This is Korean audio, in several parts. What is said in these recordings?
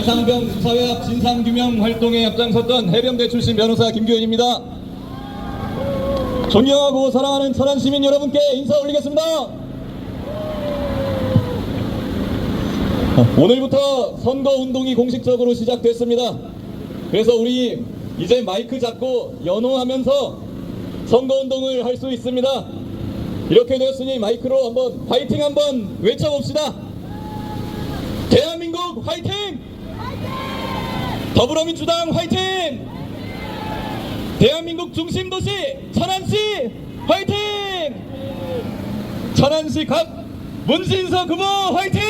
대상병 수사회합 진상규명 활동에 앞장섰던 해병대 출신 변호사 김규현입니다. 존경하고 사랑하는 천안 시민 여러분께 인사 올리겠습니다. 오늘부터 선거운동이 공식적으로 시작됐습니다. 그래서 우리 이제 마이크 잡고 연호하면서 선거운동을 할 수 있습니다. 이렇게 되었으니 마이크로 한번 화이팅 한번 외쳐봅시다. 대한민국 화이팅! 더불어민주당 화이팅! 대한민국 중심도시 천안시 화이팅! 천안시 각 문진석 후보 화이팅!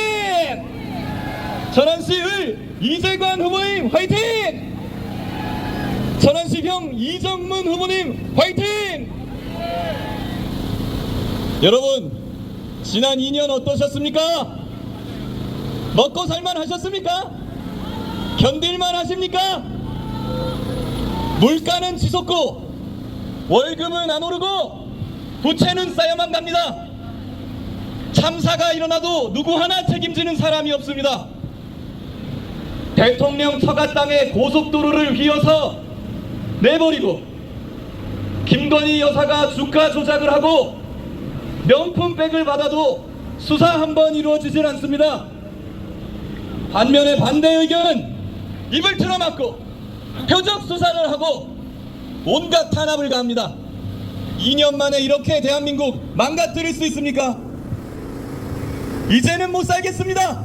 천안시 을 이재관 후보님 화이팅! 천안시병 이정문 후보님 화이팅! 여러분, 지난 2년 어떠셨습니까? 먹고 살만 하셨습니까? 견딜만 하십니까? 물가는 치솟고 월급은 안 오르고 부채는 쌓여만 갑니다. 참사가 일어나도 누구 하나 책임지는 사람이 없습니다. 대통령 처가 땅에 고속도로를 휘어서 내버리고 김건희 여사가 주가 조작을 하고 명품백을 받아도 수사 한번 이루어지질 않습니다. 반면에 반대 의견은 입을 틀어막고 표적 수사를 하고 온갖 탄압을 가합니다. 2년 만에 이렇게 대한민국 망가뜨릴 수 있습니까? 이제는 못 살겠습니다.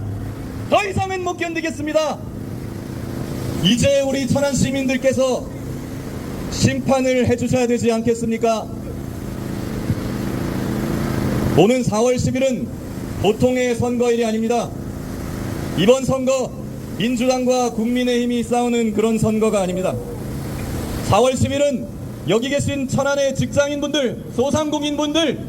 더 이상은 못 견디겠습니다. 이제 우리 천안 시민들께서 심판을 해주셔야 되지 않겠습니까? 오는 4월 10일은 보통의 선거일이 아닙니다. 이번 선거 민주당과 국민의힘이 싸우는 그런 선거가 아닙니다. 4월 10일은 여기 계신 천안의 직장인분들, 소상공인분들,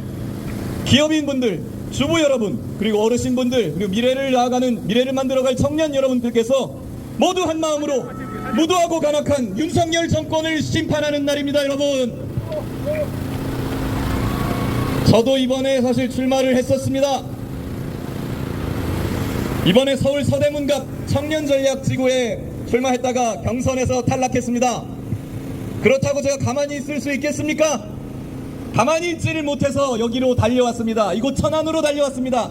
기업인분들, 주부 여러분, 그리고 어르신분들, 그리고 미래를 만들어갈 청년 여러분들께서 모두 한마음으로 무도하고 간악한 윤석열 정권을 심판하는 날입니다. 여러분, 저도 이번에 사실 출마를 했었습니다. 이번에 서울 서대문갑 청년전략지구에 출마했다가 경선에서 탈락했습니다. 그렇다고 제가 가만히 있을 수 있겠습니까? 가만히 있지를 못해서 여기로 달려왔습니다. 이곳 천안으로 달려왔습니다.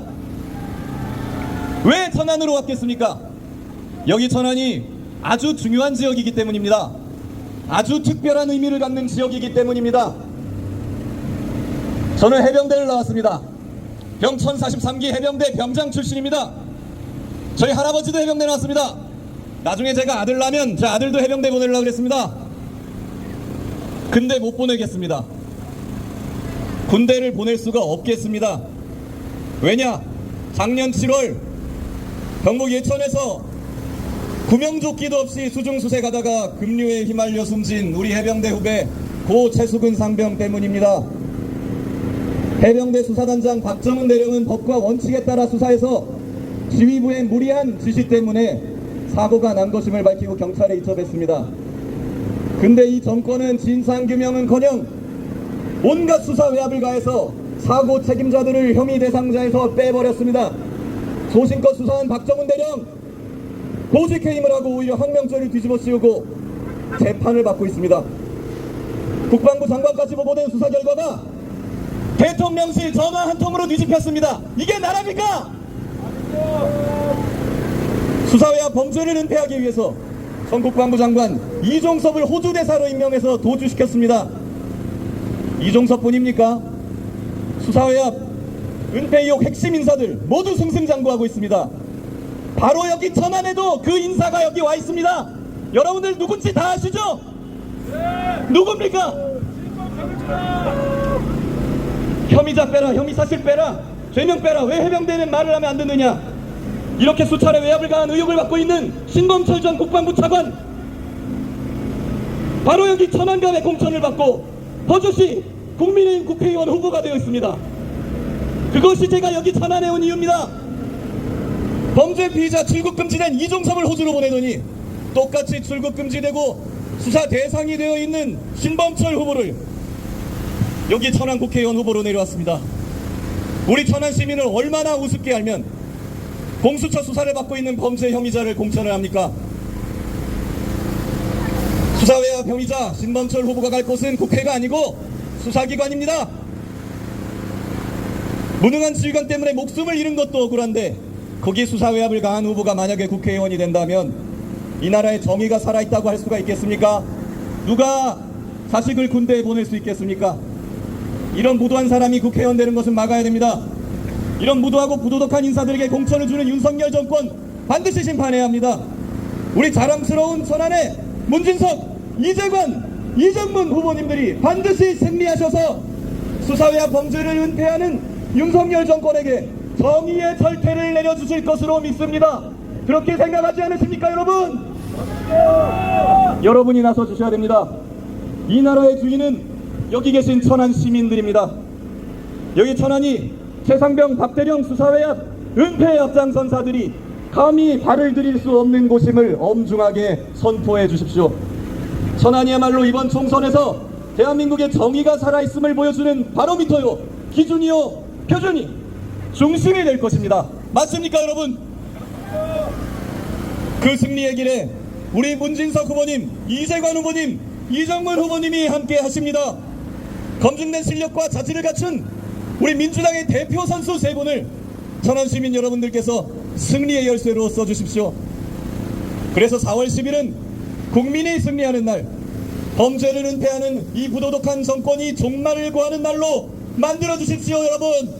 왜 천안으로 왔겠습니까? 여기 천안이 아주 중요한 지역이기 때문입니다. 아주 특별한 의미를 갖는 지역이기 때문입니다. 저는 해병대를 나왔습니다. 병 1043기 해병대 병장 출신입니다. 저희 할아버지도 해병대 나왔습니다. 나중에 제가 아들 나면 제 아들도 해병대 보내려고 그랬습니다. 근데 못 보내겠습니다. 군대를 보낼 수가 없겠습니다. 왜냐? 작년 7월 경북 예천에서 구명조끼도 없이 수중수세 가다가 급류에 휘말려 숨진 우리 해병대 후배 고 최수근 상병 때문입니다. 해병대 수사단장 박정훈 대령은 법과 원칙에 따라 수사해서 지휘부의 무리한 지시 때문에 사고가 난 것임을 밝히고 경찰에 이첩했습니다. 근데 이 정권은 진상규명은커녕 온갖 수사 외압을 가해서 사고 책임자들을 혐의 대상자에서 빼버렸습니다. 소신껏 수사한 박정훈 대령 보직해임을 하고 오히려 항명죄를 뒤집어 씌우고 재판을 받고 있습니다. 국방부 장관까지 보고된 수사 결과가 대통령실 전화 한 통으로 뒤집혔습니다. 이게 나라입니까? 수사회와 범죄를 은폐하기 위해서 전 국방부 장관 이종섭을 호주 대사로 임명해서 도주시켰습니다. 이종섭뿐입니까? 수사회와 은폐 의혹 핵심 인사들 모두 승승장구하고 있습니다. 바로 여기 천안에도 그 인사가 여기 와 있습니다. 여러분들 누군지 다 아시죠? 누굽니까? 혐의자 빼라, 혐의 사실 빼라, 죄명 빼라. 왜 해병대는 말을 하면 안 듣느냐? 이렇게 수차례 외압을 가한 의혹을 받고 있는 신범철 전 국방부 차관, 바로 여기 천안갑에 공천을 받고 버젓이 국민의힘 국회의원 후보가 되어 있습니다. 그것이 제가 여기 천안에 온 이유입니다. 범죄 피의자 출국금지된 이종섭을 호주로 보내더니 똑같이 출국금지되고 수사 대상이 되어 있는 신범철 후보를 여기 천안 국회의원 후보로 내려왔습니다. 우리 천안 시민을 얼마나 우습게 알면 공수처 수사를 받고 있는 범죄 혐의자를 공천을 합니까? 수사회와 병의자 신범철 후보가 갈 곳은 국회가 아니고 수사기관입니다. 무능한 지휘관 때문에 목숨을 잃은 것도 억울한데 거기 수사외압을 가한 후보가 만약에 국회의원이 된다면 이 나라에 정의가 살아있다고 할 수가 있겠습니까? 누가 자식을 군대에 보낼 수 있겠습니까? 이런 무도한 사람이 국회의원 되는 것은 막아야 됩니다. 이런 무도하고 부도덕한 인사들에게 공천을 주는 윤석열 정권 반드시 심판해야 합니다. 우리 자랑스러운 천안의 문진석, 이재관, 이정문 후보님들이 반드시 승리하셔서 수사회와 범죄를 은폐하는 윤석열 정권에게 정의의 절퇴를 내려주실 것으로 믿습니다. 그렇게 생각하지 않으십니까, 여러분? 여러분이 나서 주셔야 됩니다. 이 나라의 주인은 여기 계신 천안 시민들입니다. 여기 천안이 최상병 박대령 수사회와 은폐의 앞장선사들이 감히 발을 들일 수 없는 곳임을 엄중하게 선포해 주십시오. 천안이야말로 이번 총선에서 대한민국의 정의가 살아있음을 보여주는 바로미터요, 기준이요, 표준이, 중심이 될 것입니다. 맞습니까, 여러분? 그 승리의 길에 우리 문진석 후보님, 이재관 후보님, 이정문 후보님이 함께 하십니다. 검증된 실력과 자질을 갖춘 우리 민주당의 대표 선수 세 분을 천안 시민 여러분들께서 승리의 열쇠로 써주십시오. 그래서 4월 10일은 국민이 승리하는 날, 범죄를 은폐하는 이 부도덕한 정권이 종말을 구하는 날로 만들어 주십시오, 여러분.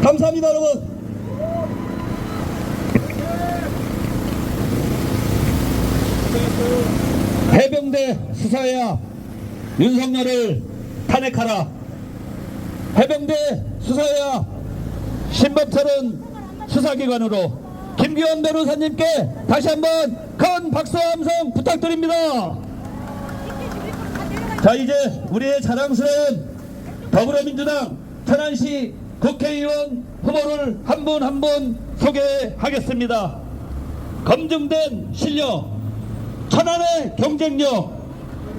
감사합니다, 여러분. 해병대 수사회와 윤석열을 탄핵하라. 해병대 수사회와 신범철은 수사기관으로 김기현 변호사님께 다시 한번 큰 박수 함성 부탁드립니다. 자, 이제 우리의 자랑스러운 더불어민주당 천안시 국회의원 후보를 한 분 한 분 소개하겠습니다. 검증된 실력, 천안의 경쟁력,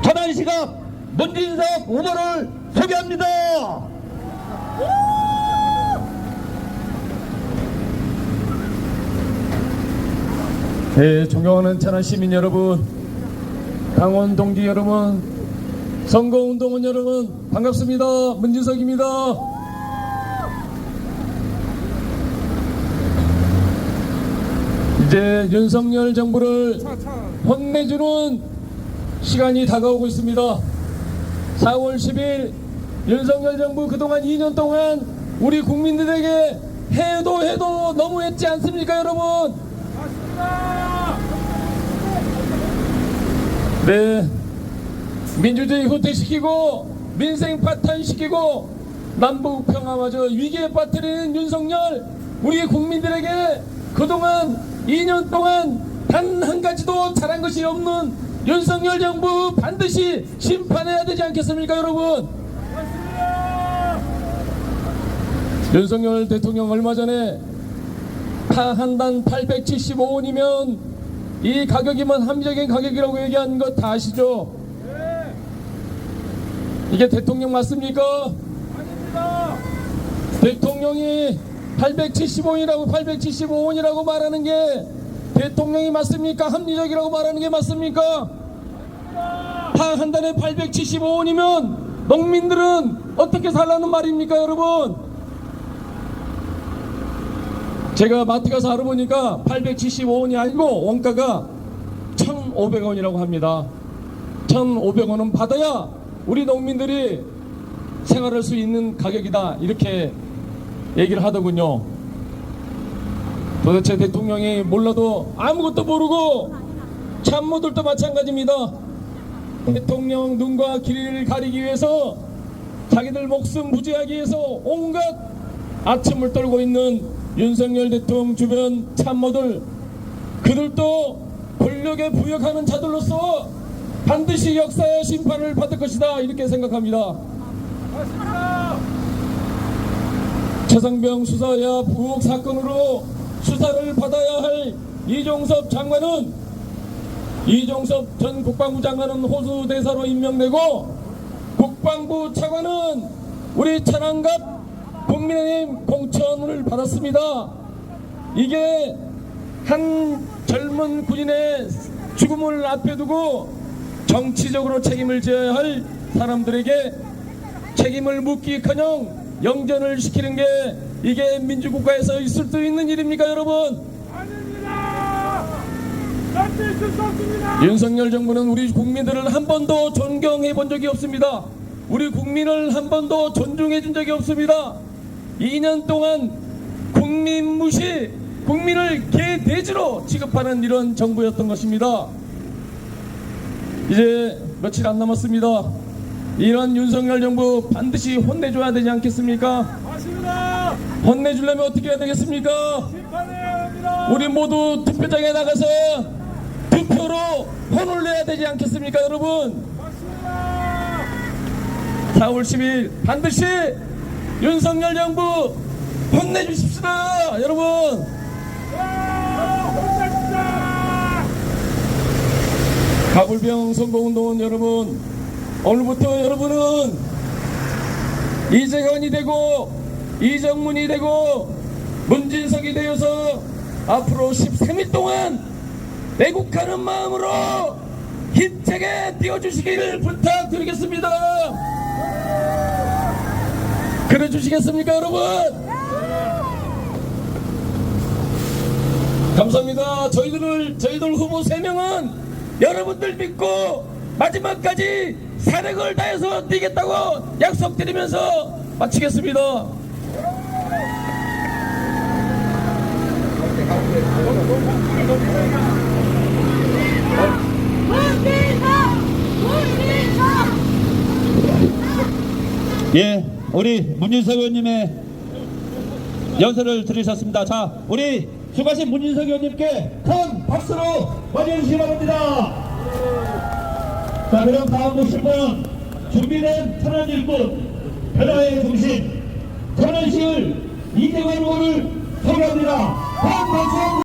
천안시각 문진석 후보를 소개합니다. 네, 존경하는 천안 시민 여러분, 강원 동지 여러분, 선거운동원 여러분, 반갑습니다. 문진석입니다. 이제 윤석열 정부를 혼내주는 시간이 다가오고 있습니다. 4월 10일 윤석열 정부 그동안 2년 동안 우리 국민들에게 해도 너무했지 않습니까, 여러분? 네, 민주주의 후퇴시키고 민생 파탄시키고 남북 평화마저 위기에 빠뜨리는 윤석열, 우리 국민들에게 그동안 2년 동안 단 한 가지도 잘한 것이 없는 윤석열 정부 반드시 심판해야 되지 않겠습니까, 여러분? 윤석열 대통령 얼마 전에 파 한 단 875원이면 이 가격이면 합리적인 가격이라고 얘기한 거 다 아시죠? 이게 대통령 맞습니까? 아닙니다. 대통령이 875원이라고 말하는 게 대통령이 맞습니까? 합리적이라고 말하는 게 맞습니까? 파 한 단에 875원이면 농민들은 어떻게 살라는 말입니까, 여러분? 제가 마트 가서 알아보니까 875원이 아니고 원가가 1,500원이라고 합니다. 1,500원은 받아야 우리 농민들이 생활할 수 있는 가격이다, 이렇게 얘기를 하더군요. 도대체 대통령이 몰라도 아무것도 모르고 참모들도 마찬가지입니다. 대통령 눈과 귀를 가리기 위해서 자기들 목숨 부지하기 위해서 온갖 아첨을 떨고 있는 윤석열 대통령 주변 참모들, 그들도 권력에 부역하는 자들로서 반드시 역사의 심판을 받을 것이다, 이렇게 생각합니다. 최상병 수사와 부혹 사건으로 수사를 받아야 할 이종섭 장관은, 이종섭 전 국방부 장관은 호수 대사로 임명되고 국방부 차관은 우리 천안갑 국민의힘 공천을 받았습니다. 이게 한 젊은 군인의 죽음을 앞에 두고 정치적으로 책임을 져야 할 사람들에게 책임을 묻기커녕 영전을 시키는 게 이게 민주국가에서 있을 수 있는 일입니까, 여러분? 아닙니다. 절대 있을 수 없습니다. 윤석열 정부는 우리 국민들을 한 번도 존경해 본 적이 없습니다. 우리 국민을 한 번도 존중해 준 적이 없습니다. 2년 동안 국민 무시, 국민을 개돼지로 취급하는 이런 정부였던 것입니다. 이제 며칠 안 남았습니다. 이런 윤석열 정부 반드시 혼내줘야 되지 않겠습니까? 맞습니다. 혼내주려면 어떻게 해야 되겠습니까? 심판해야 합니다. 우리 모두 투표장에 나가서 투표로 혼을 내야 되지 않겠습니까, 여러분? 맞습니다. 4월 4월 10일 반드시 윤석열 정부 혼내주십시다, 여러분. 혼납니다. 가불병 선거운동은 여러분, 오늘부터 여러분은 이재건이 되고 이정문이 되고 문진석이 되어서 앞으로 13일 동안 애국하는 마음으로 힘차게 뛰어주시기를 부탁드리겠습니다. 그래 주시겠습니까, 여러분? 감사합니다. 저희들 후보 3명은 여러분들 믿고 마지막까지 사력을 다해서 뛰겠다고 약속드리면서 마치겠습니다. 예, 우리 문진석 의원님의 연설을 들으셨습니다. 자, 우리 수고하신 문진석 의원님께 큰 박수로 맞이해주시기 바랍니다. 자, 그럼 다음 모실분 준비된 천안 일꾼 변화의 중심 천안시을 이재관 후보를 소개합니다. 다음 박수